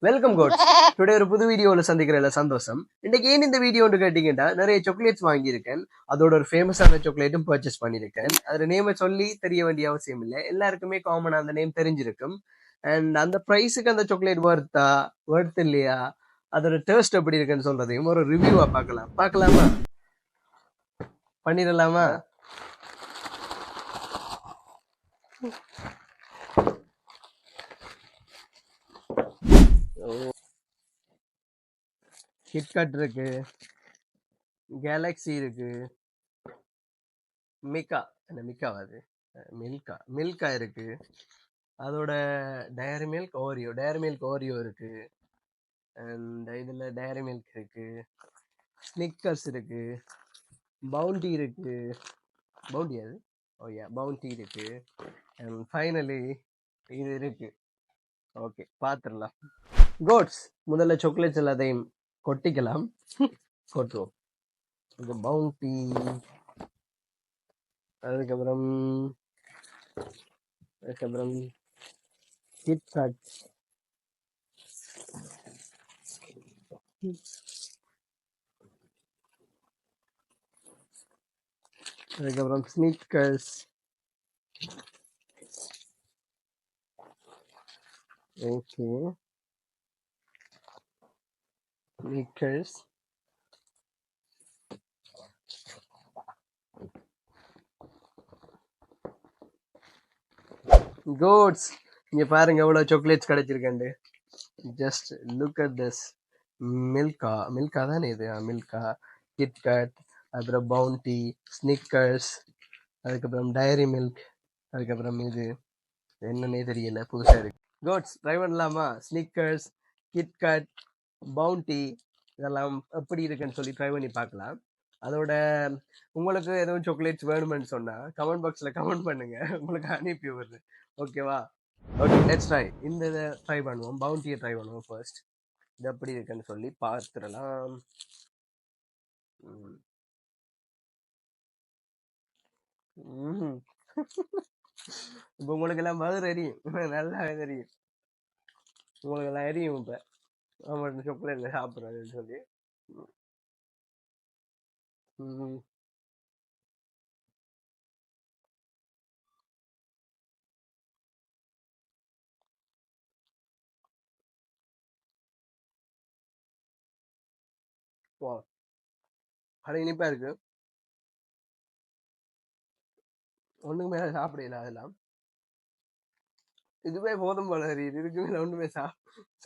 Welcome quotes. Today ஒரு புது வீடியோவில் சந்திக்கிறதுல சந்தோஷம். இன்னைக்கு ஏன் இந்த வீடியோ கேட்டீங்கன்னா, நிறைய சாக்லேட்ஸ் வாங்கியிருக்கேன். அதோட ஒரு ஃபேமஸான சாக்லேட்டும் பர்ச்சேஸ் பண்ணியிருக்கேன். அதோட நேமை சொல்லி தெரிய வேண்டிய அவசியம் இல்லை, எல்லாருக்குமே காமனா அந்த நேம் தெரிஞ்சிருக்கும். அண்ட் அந்த ப்ரைஸுக்கு அந்த சாக்லேட் ஒர்த் இல்லையா, அதோட டேஸ்ட் எப்படி இருக்குன்னு சொல்றதையும் ஒரு ரிவ்யூவா பார்க்கலாமா? பண்ணிடலாமா? கிட்கட் இருக்கு, கேலக்ஸி இருக்கு, மிக்காவாது மில்கா இருக்கு, அதோட டயரி மில்க் ஓரியோ இருக்கு, அண்ட் இதுல டயரி மில்க் இருக்கு, ஸ்னிக்கர்ஸ் இருக்கு, பவுண்டி இருக்கு. பவுண்டி அது பவுண்டி இருக்கு, அண்ட் ஃபைனலி இது இருக்கு. ஓகே, பாத்துடலாம். கோட்ஸ், முதல்ல சாக்லேட்ஸ் எல்லாத்தையும் கொட்டிக்கலாம். கொட்டுவோம். இது பவுண்டி, அதுக்கப்புறம் கிட்கட், அதுக்கப்புறம் ஸ்னிக்கர்ஸ், ஓகே ஸ்னிக்கர்ஸ், கோட்ஸ். இங்க பாருங்க எவ்வளவு சாக்லேட்ஸ் கிடைச்சிருக்கேன். Just look at this. Milka தானே இது? மில்கா, கிட்கட், அப்புறம் பவுண்டி, ஸ்னிக்கர்ஸ், அதுக்கப்புறம் டயரி மில்க், அதுக்கப்புறம் இது என்னன்னே தெரியல, புதுசா இருக்கு. கோட்ஸ், ட்ரை பண்ணலாமா? ஸ்னிக்கர்ஸ், கிட்கட், பவுண்டி, இதெல்லாம் எப்படி இருக்குன்னு சொல்லி ட்ரை பண்ணி பார்க்கலாம். அதோட உங்களுக்கு எதுவும் சாக்லேட்ஸ் வேணுமென்னு சொன்னா கமெண்ட் பாக்ஸ்ல கமெண்ட் பண்ணுங்க, உங்களுக்கு அனுப்பி விடுறேன். ஓகேவா? Okay, let's try. இந்த இதை ட்ரை பண்ணுவோம். பவுண்டியை ட்ரை பண்ணுவோம் ஃபர்ஸ்ட். இது எப்படி இருக்குன்னு சொல்லி பார்த்துடலாம். இப்போ உங்களுக்கு எல்லாம் பதில் தெரியும், நல்லா தெரியும். உங்களுக்கு எல்லாம் எரியும் இப்ப அவன் சாக்லேட்ல சாப்பிட்றதுன்னு சொல்லி. அது இனிப்பா இருக்கு. ஒண்ணுக்கு மேல சாப்பிடல. அதெல்லாம் இதுவே போதும் போல தெரியுது. இதுக்கு மேல ஒண்ணுமே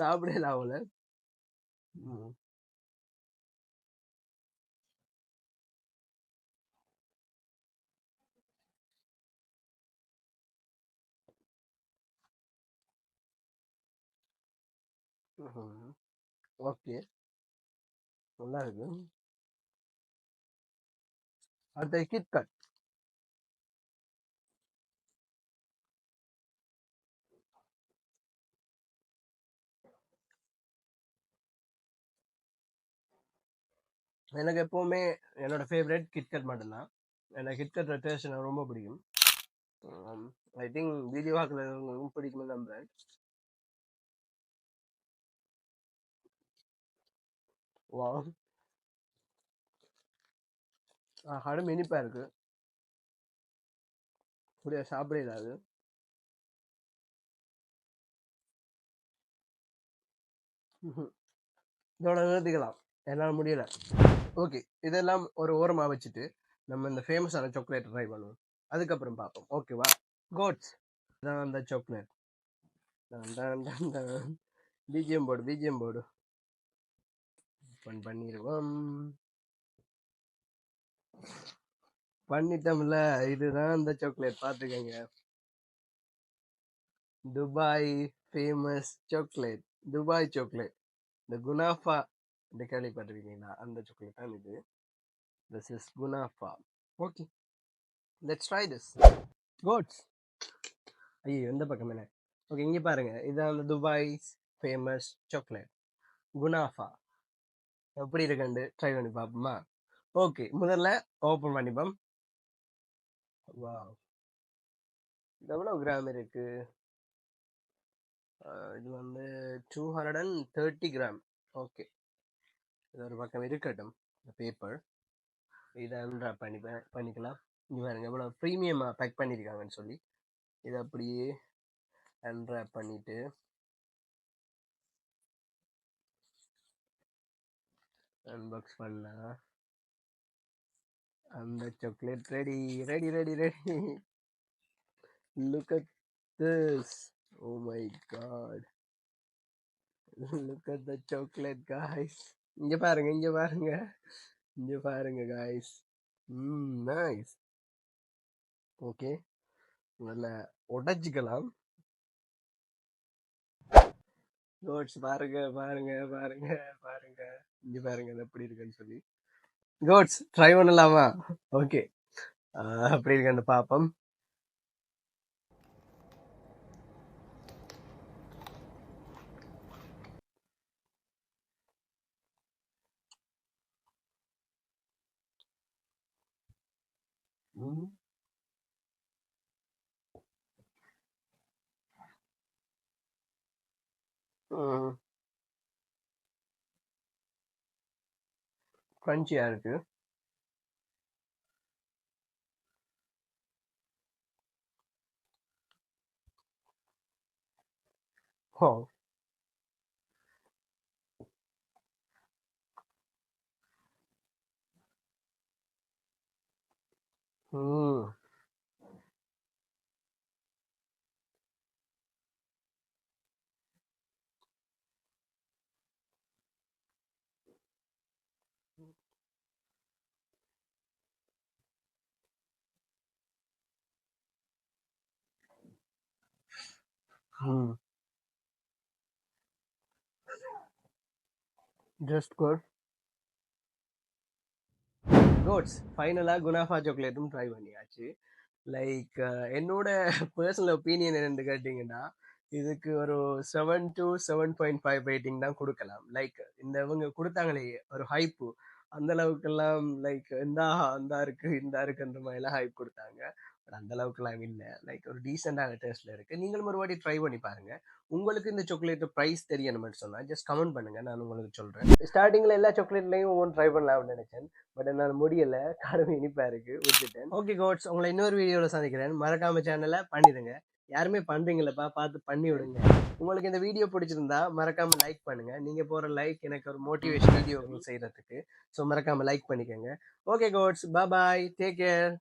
சாப்பிடல அவள. ஓகே, நல்லா இருக்கு. அடுத்த கிட்கட். எனக்கு எப்பவுமே என்னோட ஃபேவரட் கிட்கட் மட்டும்தான். எனக்கு கிட்கட் டேஸ்ட் எனக்கு ரொம்ப பிடிக்கும். ஐ திங்க் வீடியோ பார்க்கறவங்களுக்கும் பிடிக்கும்னு நம்புறேன். வா, கடும் இனிப்பா இருக்கு. புரிய சாப்பிடாது. இதோட நிறுத்திக்கலாம், என்னால் முடியல. ஓகே, இதெல்லாம் ஒரு ஓரமா வச்சுட்டு நம்ம இந்த ஃபேமஸான சாக்லேட் ட்ரை பண்ணுவோம். அதுக்கப்புறம் பார்ப்போம். ஓகேவா? கோட்ஸ், இதான் அந்த சாக்லேட். பிஜிஎம் போர்டு பண்ணிடுவோம். பண்ணிட்டோம்ல. இதுதான் அந்த சாக்லேட், பார்த்துக்கங்க. Dubai famous chocolate, Dubai chocolate, இந்த குனாஃபா இந்த கேள்விப்பட்டிருக்கீங்களா? அந்த சாக்லேட் தான் இது. This is kunafa. Okay, let's try this. கோட்ஸ், ஐயோ எந்த பக்கம் என்ன? ஓகே, இங்கே பாருங்க, இதுதான் அந்த துபாய் ஃபேமஸ் சாக்லேட் குனாஃபா. எப்படி இருக்குன்னு ட்ரை பண்ணி பார்ப்போமா? ஓகே, முதல்ல ஓப்பன் பண்ணிப்போம். வாவ், எவ்வளோ கிராம் இருக்கு? இது வந்து 230 கிராம். ஓகே, இது ஒரு பக்கம் இருக்கட்டும். இந்த பேப்பர் இதை அன்ராப் பண்ணிக்கலாம். இங்கே பாருங்க எவ்வளோ ப்ரீமியமாக பேக் பண்ணியிருக்காங்கன்னு சொல்லி. இதை அப்படியே அன்ராப் பண்ணிட்டு அன்பாக்ஸ் பண்ணா அந்த chocolate ready ready ready ready. Look at this. Oh my God, look at the chocolate guys. இங்க பாருங்க, இங்க பாருங்க, இங்க பாருங்க காய்ஸ். நைஸ். ஓகே, நல்ல உடைச்சிக்கலாம். கோட்ஸ் பாருங்க பாருங்க பாருங்க பாருங்க, இங்க பாருங்க அது எப்படி இருக்குன்னு சொல்லி. கோட்ஸ் ட்ரை பண்ணலாமா? ஓகே, அப்படி இருக்க பாப்போம். கிரன்ச்சியா இருக்கு. ஓ, ம் ம் ஜஸ்ட் குட். கோட்ஸ் ஃபைனலாக குனாஃபா சாக்லேட்டும் ட்ரை பண்ணியாச்சு. லைக் என்னோட பர்சனல் ஒப்பீனியன் என்னன்னு கேட்டிங்கன்னா, இதுக்கு ஒரு 7 to 7.5 ரேட்டிங் தான் கொடுக்கலாம். லைக் இந்த இவங்க கொடுத்தாங்களே ஒரு ஹைப்பு, அந்த அளவுக்கெல்லாம் லைக் இந்த இருக்குன்ற மாதிரிலாம் ஹைப் கொடுத்தாங்க. பட் அந்த அளவுக்குலாம் இல்லை. லைக் ஒரு டீசெண்டான டேஸ்ட்ல இருக்கு. நீங்களும் ஒரு வாட்டி ட்ரை பண்ணி பாருங்க. உங்களுக்கு இந்த சாக்லேட் ப்ரைஸ் தெரியணும்னு சொன்னா ஜஸ்ட் கமெண்ட் பண்ணுங்க, நான் உங்களுக்கு சொல்றேன். ஸ்டார்டிங்ல எல்லா சாக்லேட்லையும் ஒவ்வொன்று ட்ரை பண்ணலாம்னு நினைச்சேன், பட் என்னால் முடியல, கடுமை இனிப்பா இருக்கு, விட்டுட்டேன். ஓகே கோட்ஸ், உங்களை இன்னொரு வீடியோல சந்திக்கிறேன். மறக்காம சேனலை பண்ணிடுங்க. யாருமே பண்றீங்களப்பா, பார்த்து பண்ணி விடுங்க. உங்களுக்கு இந்த வீடியோ பிடிச்சிருந்தா மறக்காம லைக் பண்ணுங்க. நீங்க போற லைக் எனக்கு ஒரு மோட்டிவேஷன் வீடியோ செய்யறதுக்கு. ஸோ மறக்காம லைக் பண்ணிக்கோங்க. ஓகே கோட்ஸ், பாய், டேக் கேர்.